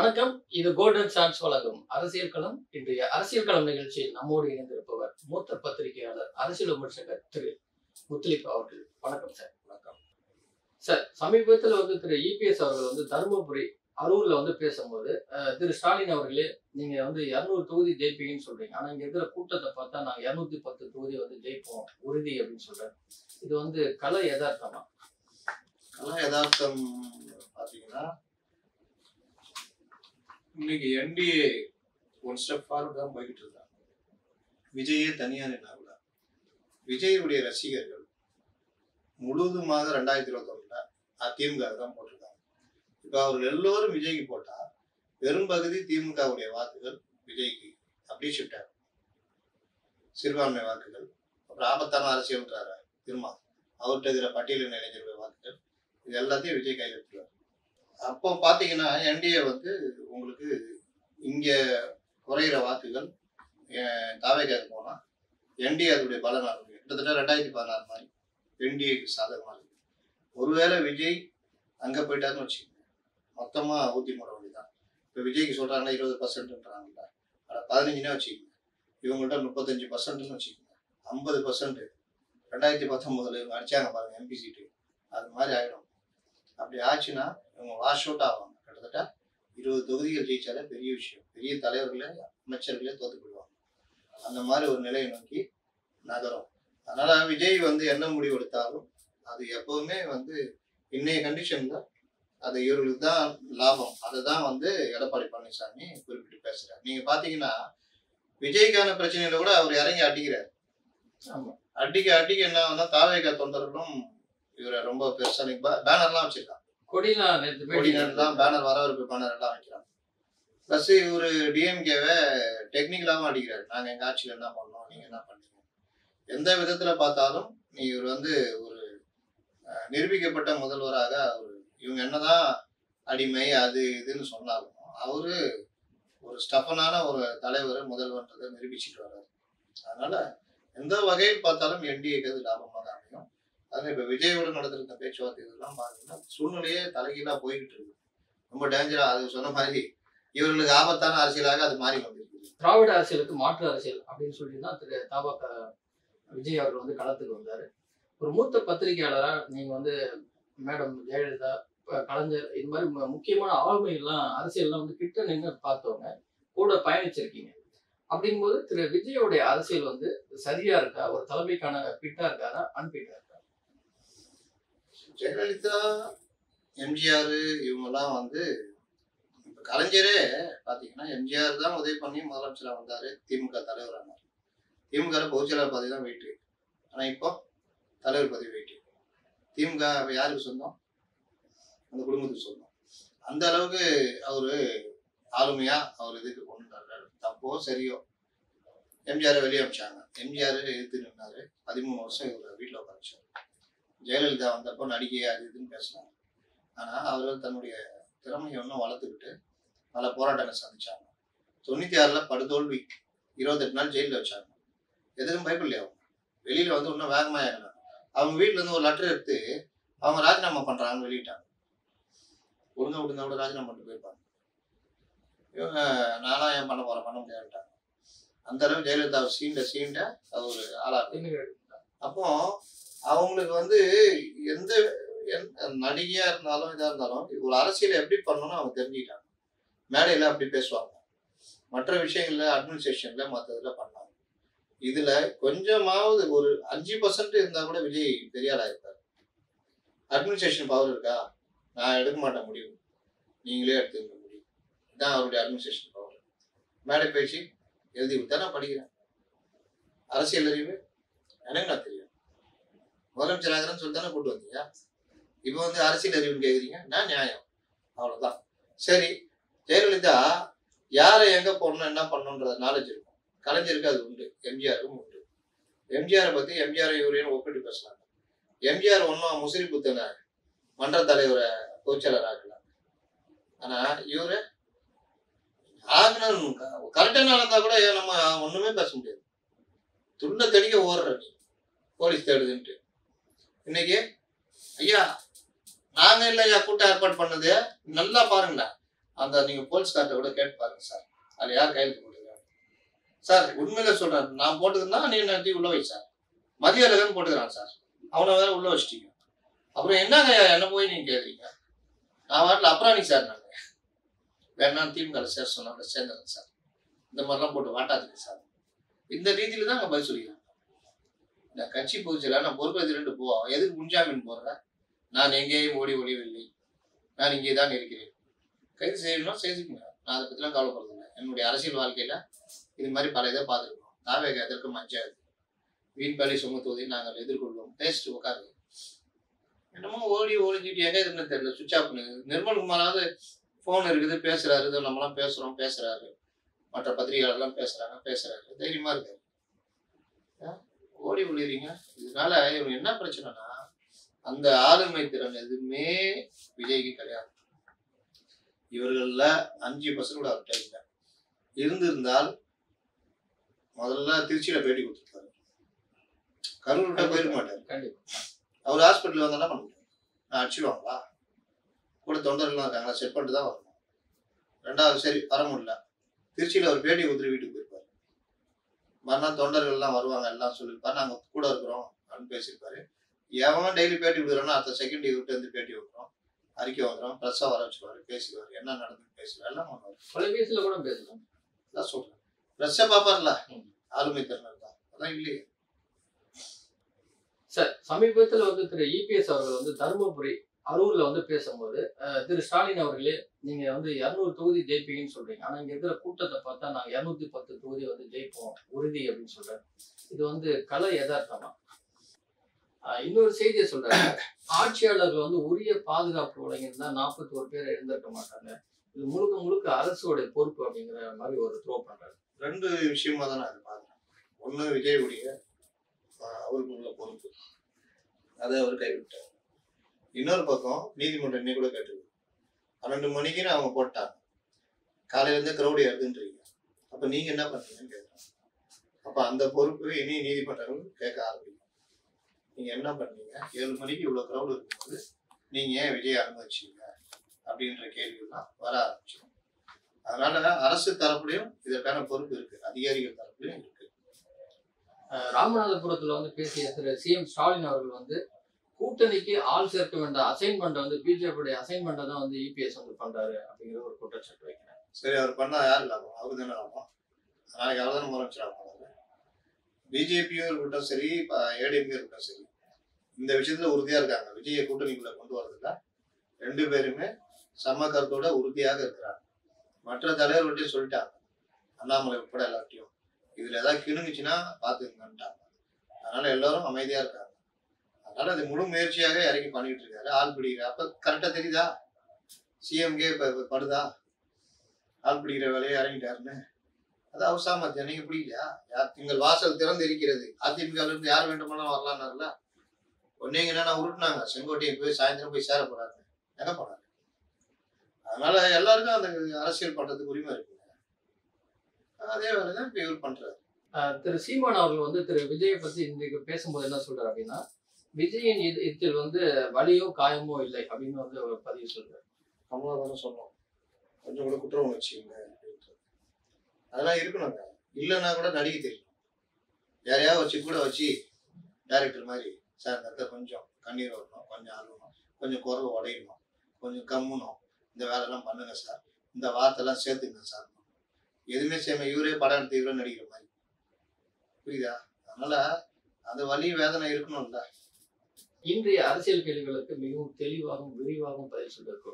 வணக்கம். இது golden chance வழங்கும் அரசியல் களம். இன்றைய அரசியல் களம் நிகழ்ச்சியில் நம்மோடு இணைந்திருப்பவர் மூத்த பத்திரிகையாளர், அரசியல் விமர்சகர் திரு முத்துலிப் அவர்கள். வணக்கம் சார். வணக்கம் சார், சமீபத்தில் திரு இபிஎஸ் அவர்கள் தருமபுரி அரூர்ல பேசும்போது திரு ஸ்டாலின் அவர்களே நீங்க 200 தொகுதி ஜெயிப்பீங்கன்னு சொல்றீங்க. ஆனா இங்க இருக்கிற கூட்டத்தை பார்த்தா நாங்க 210 தொகுதி ஜெயிப்போம் உறுதி அப்படின்னு சொல்றாரு. இது கலை யதார்த்தமா? கலை யதார்த்தம் பாத்தீங்கன்னா இன்னைக்கு என்டிஏ ஒன் ஸ்டெப் ஃபார்வர்ட் தான் போய்கிட்டு இருக்காங்க. விஜயே தனியா நின்னாங்க. விஜயுடைய ரசிகர்கள் முழுவதுமாக 2021 அதிமுக தான் போட்டிருக்காங்க. இப்ப அவர்கள் எல்லோரும் விஜய்க்கு போட்டா பெரும்பகுதி திமுகவுடைய வாக்குகள் விஜய்க்கு அப்படியே ஷிஃப்ட் ஆகும். சிறுபான்மை வாக்குகள், அப்புறம் ஆபத்தான அரசியல்ன்றாரு திருமா அவர்கிட்ட இருக்கிற பட்டியலின் இளைஞர்களுடைய வாக்குகள், இது எல்லாத்தையும் விஜய் கையில் எடுத்துருவார். அப்போ பாத்தீங்கன்னா என்டிஏ உங்களுக்கு இங்க குறையிற வாக்குகள் தாவேக்காக போனா என்டிஏ அதோடைய பலனாக இருக்கு. கிட்டத்தட்ட 2016 மாதிரி என்டிஏக்கு சாதகமாக இருக்கு. ஒருவேளை விஜய் அங்க போயிட்டாருன்னு வச்சுக்கோங்க, மொத்தமா ஊத்தி முறை வேண்டிதான். இப்ப விஜய்க்கு சொல்றாங்கன்னா 20%ன்றாங்கல்ல, 15ன்னு வச்சுக்கோங்க, இவங்கள்ட்ட 35%ன்னு வச்சுக்கோங்க, 50% 2019 இவங்க அடிச்சாங்க பாருங்க எம்பி சீட்டு, அது மாதிரி ஆயிடும். அப்படி ஆச்சுன்னா இவங்க வாஷ் அவுட் ஆவாங்க. கிட்டத்தட்ட 20 தொகுதிகள் ஜெயிச்சாலே பெரிய விஷயம். பெரிய தலைவர்களே அமைச்சர்களே தோத்து போயிடுவாங்க. அந்த மாதிரி ஒரு நிலையை நோக்கி நகரும். அதனால விஜய் என்ன முடிவு எடுத்தாலும் அது எப்பவுமே இன்னைய கண்டிஷன்ல அது இவர்களுக்கு தான் லாபம். அதை தான் எடப்பாடி பழனிசாமி குறிப்பிட்டு பேசுறாரு. நீங்க பாத்தீங்கன்னா விஜய்க்கான பிரச்சனையில கூட அவர் இறங்கி அடிக்கிறார். அடிக்க என்ன ஆகுதுன்னா தாவேகா தொண்டர்களும் இவரை ரொம்ப பெருசா பேனர்லாம் வச்சிருக்காங்க. கொடிலாம் பேனர், வரவேற்பு பேனர் எல்லாம் வைக்கிறாங்க. பிளஸ் இவரு டிஎம்கேவை டெக்னிக்கலாவும் அடிக்கிறாரு. நாங்க எங்க ஆட்சியில என்ன பண்ணோம், நீங்க என்ன பண்ணீங்க, எந்த விதத்துல பார்த்தாலும் இவர் ஒரு நிரூபிக்கப்பட்ட முதல்வராக இவங்க என்னதான் அடிமை அது இதுன்னு சொன்னாலும் அவரு ஒரு ஸ்டஃபனான ஒரு தலைவர் முதல்வன்றதை நிரூபிச்சுட்டு வர்றாரு. அதனால எந்த வகையில் பார்த்தாலும் என்டிஏக்கு அது லாபமாக அமையும். அதனால இப்ப விஜயோட நடந்திருக்க பேச்சுவார்த்தை இதெல்லாம் பாத்தீங்கன்னா சூழ்நிலையே தலைகீழா போய்கிட்டு இருக்கு. ரொம்ப டேஞ்சரா, அது சொன்ன மாதிரி இவர்களுக்கு ஆபத்தான அரசியலாக அது மாறி வந்திருக்கு. திராவிட அரசியலுக்கு மாற்று அரசியல் அப்படின்னு சொல்லிதான் திரு தபாக விஜய் அவர்கள் களத்துக்கு வந்தாரு. ஒரு மூத்த பத்திரிகையாளரா நீங்க மேடம் ஜெயலலிதா, கலைஞர், இது மாதிரி முக்கியமான ஆளுமைகள்லாம் அரசியல்லாம் கிட்ட நின்று பார்த்தவங்க, கூட பயணிச்சிருக்கீங்க. அப்படிங்கும்போது திரு விஜயோடைய அரசியல் சரியா இருக்கா? ஒரு தலைமைக்கான பிட்டா இருக்காரா, அன்பிட்டா இருக்கா? ஜெயலலிதா, எம்ஜிஆர் இவங்கெல்லாம் இப்ப கலைஞரே பாத்தீங்கன்னா எம்ஜிஆர் தான் உதவி பண்ணி முதலமைச்சரா வந்தாரு, திமுக தலைவரானார். திமுக பொதுச்செயலாளர் பதவி தான் வெயிட்டு. ஆனா இப்போ தலைவர் பதவி வெயிட்டு. திமுக யாருக்கு சொந்தம்? அந்த குடும்பத்துக்கு சொந்தம். அந்த அளவுக்கு அவரு ஆளுமையா அவர் இதுக்கு கொண்டு வர்றாரு. தப்போ சரியோ எம்ஜிஆரை வெளியே அமிச்சாங்க. எம்ஜிஆர் எதிர்த்து நின்னாரு. 13 வருஷம் இவர் வீட்டில் உட்காந்துச்சாரு. ஜெயலலிதா வந்தப்போ நடிகை அது இதுன்னு பேசினாங்க. ஆனா அவர்கள் தன்னுடைய திறமையை இன்னும் வளர்த்துக்கிட்டு பல போராட்டங்கள் சந்திச்சாங்க. 96ல படுதோல்வி, 28 நாள் ஜெயிலில் வச்சாங்க. எதுவும் பயப்படலையா? அவங்க வெளியில இன்னும் வேகமா ஏறினாங்க. அவங்க வீட்டுல இருந்து ஒரு லெட்டர் எடுத்து அவங்க ராஜினாமா பண்றாங்கன்னு வெளியிட்டாங்க. ஒழுங்கா விடுங்க கூட ராஜினாமா பண்ணிட்டு போயிருப்பாங்க. இவங்க நானா ஏன் பண்ண போறேன், பண்ண முடியாதுட்டாங்க. அந்த அளவு ஜெயலலிதா சீண்ட ஒரு ஆளா. அப்போ அவங்களுக்கு எந்த நடிகையா இருந்தாலும் இதா இருந்தாலும் ஒரு அரசியலை எப்படி பண்ணணும்னு அவங்க தெரிஞ்சுக்கிட்டாங்க. மேடையில அப்படி பேசுவாங்க, மற்ற விஷயங்கள்ல அட்மினிஸ்ட்ரேஷன்ல மற்றதுல பண்ணாங்க. இதுல கொஞ்சமாவது ஒரு 5% இருந்தா கூட விஜய் பெரியாளா இருப்பாரு. அட்மினிஸ்ட்ரேஷன் பவர் இருக்கா? நான் எடுக்க மாட்டேன் முடிவு, நீங்களே எடுத்துக்க முடியும். இதுதான் அவருடைய அட்மினிஸ்ட்ரேஷன் பவர். மேடை பேச்சு எழுதி கொடுத்தா நான் படிக்கிறேன். அரசியல் அறிவு எனக்கு நான் தெரியும். முதலமைச்சர் ஆகிறேன்னு சொல்லி தானே கூட்டு வந்தீங்க. இப்போ அரசியல் அறிவுன்னு கேட்குறீங்க, நான் நியாயம், அவ்வளவுதான். சரி, ஜெயலலிதா யாரை எங்க போடணும் என்ன பண்ணணுன்ற நாலேஜ் இருக்கும். கலைஞருக்கு அது உண்டு, எம்ஜிஆருக்கும் உண்டு. எம்ஜிஆரை பத்தி எம்ஜிஆர் இவரையும் ஒப்பிட்டு பேசலாம். எம்ஜிஆர் ஒன்னும் முசிறி புத்தன மன்ற தலைவரை பொதுச்செயலர் ஆக்கலாம். ஆனா இவரு ஆகணும் கரெக்டான இருந்தா கூட நம்ம ஒண்ணுமே பேச முடியாது. துண்ட தெடிக்க ஓடுற போலீஸ் தேடுதுன்ட்டு. இன்னைக்கு ஐயா நாங்க இல்லையா கூட்டம் ஏற்பாடு பண்ணது, நல்லா பாருங்களேன், அந்த நீங்க போலீஸ்கார்ட்ட கூட கேட்டு பாருங்க சார், அதுல யார் கையெழுத்து போட்டுக்கிறாங்க சார். உண்மையில சொல்றேன், நான் போட்டுக்கிறேன்னா நீ நடத்தி உள்ள வை சார். மதிய அழகன் போட்டுக்கிறான் சார், அவனை வேற உள்ள வச்சிட்டீங்க. அப்புறம் என்னங்க என்ன போய் நீங்க கேட்குறீங்க? நான் வாட்டில் அப்புறம் சார் நாங்க வேணா திமுக சேர சொன்னாங்க, சேர்ந்துறேன் சார். இந்த மாதிரிலாம் போட்டு வாட்டாதுங்க சார். இந்த ரீதியில தான் அங்கே பதில் சொல்லிக்கிறாங்க. இந்த கட்சி பொதுச்செயலாளர் நான் பொறுப்பேற்று போவோம், எதுக்கு முன்ஜாமீன் போடுறேன்? நான் எங்கேயும் ஒளியவில்லை, நான் இங்கே தான் இருக்கிறேன். கைது செய்யணும் செய்துக்குங்க, நான் அதை பற்றிலாம் கவலைப்படுறதில்லை. என்னுடைய அரசியல் வாழ்க்கையில இது மாதிரி பல இதை பார்த்துருக்கோம். தாவேக எதற்கு மஞ்சாது, வீண் பழி சுமத்துவதை நாங்கள் எதிர்கொள்வோம். பேசிட்டு உட்காருங்க. என்னமோ ஒழிஞ்சிட்டு எங்க இருக்குன்னு தெரியல, சுவிட்ச் ஆஃப் பண்ணுது. நிர்மல்குமாராவது ஃபோன் இருக்குது, பேசுறாரு, இதை நம்மளாம் பேசுறாரு, மற்ற பத்திரிகையாளர்லாம் பேசுறாரு, தைரியமா இருக்காரு. ஓடி ஒளிறீங்க. இதனால இவங்க என்ன பிரச்சனைனா, அந்த ஆளுமை திறன் எதுவுமே விஜய்க்கு கிடையாது. இவர்கள்ல 5% கூட அவர்கிட்ட இல்லை. இருந்திருந்தால் முதல்ல திருச்சியில பேட்டி கொடுத்துருக்காரு, கரூர் விட்டா போயிருக்க மாட்டாரு. அவர் ஹாஸ்பிட்டல் வந்தா என்ன பண்ணுவாரு? நான் அடிச்சுடுவாங்களா? கூட தொண்டர்கள்லாம் இருக்காங்களா? செட் பண்ணிட்டு தான் வரணும். ரெண்டாவது சரி வர முடியல, திருச்சியில அவர் பேட்டி கொடுத்துட்டு வீட்டுக்கு போயிருப்பாரு. மறுநாள் தொண்டர்கள்லாம் வருவாங்க, எல்லாம் சொல்லியிருப்பாரு, நாங்கள் கூட இருக்கிறோம் அப்படின்னு பேசியிருப்பாரு. எவன் டெய்லி பேட்டி கொடுக்குறோன்னா அடுத்த செகண்ட் விட்டு வந்து பேட்டி வைக்கிறோம், அறிக்கை வந்துடும், ப்ரெஸ்ஸாக வர வச்சுருவாரு, பேசுவார், என்ன நடந்துன்னு பேசுவார், எல்லாம் பண்ணுவார். தொலைபேசியில் கூட பேசலாம். அதான் சொல்கிறேன், ப்ரெஸ்ஸை பார்ப்பார்ல, ஆளுமை திறன் தான். அதான் இல்லையே சார். சமீபத்தில் வந்து திரு இபிஎஸ் அவர்கள் வந்து தருமபுரி அரூர்ல வந்து பேசும்போது திரு ஸ்டாலின் அவர்களே நீங்க வந்து 200 தொகுதி ஜெயிப்பீங்கன்னு சொல்றீங்க, ஆனா இங்க இருக்கிற கூட்டத்தை பார்த்தா நாங்க 210 தொகுதி வந்து ஜெயிப்போம் உறுதி அப்படின்னு சொல்றாரு. இது வந்து கலை யதார்த்தமா? இன்னொரு செய்தியை சொல்றாங்க, ஆட்சியாளர்கள் வந்து உரிய பாதுகாப்பு வழங்கியிருந்தா 41 பேர் எழுந்திருக்க மாட்டாங்க, இது முழுக்க முழுக்க அரசோட பொறுப்பு அப்படிங்கிற மாதிரி ஒரு த்ரோ பண்றாரு. 2 விஷயமா தான் நான் பார்க்குறேன். ஒன்று விஜயுடைய அவருக்கு உள்ள பொறுப்பு, அதை அவர் கைவிட்டார். இன்னொரு பக்கம் நீதிமன்றம் இன்னைக்கு கூட கேட்டது, 12 மணிக்குன்னு அவங்க போட்டாங்க, காலையிலேருந்து க்ரௌடு ஏறுதுன்றீங்க, அப்போ நீங்கள் என்ன பண்ணுறீங்கன்னு கேட்குறாங்க. அப்போ அந்த பொறுப்பு இனி நீதிமன்றங்கள் கேட்க ஆரம்பிக்கும். நீங்கள் என்ன பண்ணீங்க, 7 மணிக்கு இவ்வளோ க்ரௌடு இருக்கும்போது நீங்கள் ஏன் விஜய் அனுமதிச்சீங்க அப்படின்ற கேள்வியெல்லாம் வர ஆரம்பிச்சிடும். அதனால அரசு தரப்புலையும் இதற்கான பொறுப்பு இருக்குது, அதிகாரிகள் தரப்புலையும் இருக்குது. ராமநாதபுரத்தில் வந்து பேசிய திரு சிஎம் ஸ்டாலின் அவர்கள் வந்து கூட்டணிக்கு ஆள் சேர்க்க வேண்டாம், அசைன்மெண்ட் வந்து பிஜேபியுடைய அசைன்மெண்ட்டை தான் வந்து இபிஎஸ் வந்து பண்றாரு அப்படிங்கிற ஒரு குற்றச்சாட்டு வைக்கிறேன். சரி, அவர் பண்ணா யாரு லாபம்? அவருக்கு தானே லாபம். நாளைக்கு அவர் தானே முதலமைச்சராக. பிஜேபியும் இருக்கட்டும் சரி, ஏடிஎம்கே இருக்கட்டும் சரி, இந்த விஷயத்துல உறுதியா இருக்காங்க. விஜயை கூட்டணிக்குள்ள கொண்டு வரதுல 2 பேருமே சம கருத்தோட உறுதியாக இருக்கிறாங்க. மற்ற தலைவர்கள்ட்டையும் சொல்லிட்டாங்க, அண்ணாமலை உட்பட எல்லாத்தையும், இதுல ஏதாவது கிணுங்குச்சுன்னா பாத்துக்கங்கன்ட்டாங்க. அதனால எல்லாரும் அமைதியா இருக்காங்க. அதனால அது முழு முயற்சியாக இறங்கி பண்ணிட்டு இருக்காரு. ஆள் பிடிக்கிற அப்ப கரெக்டா தெரியுதா, சிஎம்கே படுதா ஆள் பிடிக்கிற வேலையை இறங்கிட்டாருன்னு. அது அவசாமத்தியா, நீங்க பிடிக்கலையா? எங்கள் வாசல் திறந்து இருக்கிறது, அதிமுக இருந்து யார் வேண்டுமானாலும் வரலான்னாருல. ஒன்னேங்க என்னன்னா உருட்டுனாங்க, செங்கோட்டையை போய் சாயந்தரம் போய் சேர போறாரு, எங்க போனாரு. அதனால எல்லாருக்கும் அந்த அரசியல் பண்றதுக்கு உரிமை இருக்குங்க. அதே வேலைதான் இப்ப இவர் பண்றாரு. திரு சீமான் அவர்கள் வந்து திரு விஜயை பத்தி இன்றைக்கு பேசும்போது என்ன சொல்றாரு அப்படின்னா, விஜயின் இதில் வந்து வலியோ காயமோ இல்லை அப்படின்னு வந்து அவர் பதிவு சொல்றாரு. நம்மளா தானே சொன்னோம், கொஞ்சம் கூட குற்ற உணர்ச்சி இல்லை அப்படின்றது. அதெல்லாம் இருக்கணுங்க. இல்லைன்னா கூட நடிகை தெரியும், யாரையாவது கூட வச்சு டைரக்டர் மாதிரி, சார் இந்த கொஞ்சம் கண்ணீர் வரணும், கொஞ்சம் அழுகணும், கொஞ்சம் குரல் உடையணும், கொஞ்சம் கம்முணும், இந்த வேலையெல்லாம் பண்ணுங்க சார், இந்த வார்த்தைலாம் சேர்த்துங்க சார், எதுவுமே செய்யாம இவரே படம் எடுத்து இவரே நடிக்கிற மாதிரி, புரியுதா? அதனால அந்த வலி வேதனை இருக்கணும்ல. இன்றைய அரசியல் கேள்விகளுக்கு மிகவும் தெளிவாகவும் விரிவாகவும் பதில் சொல்லியிருக்க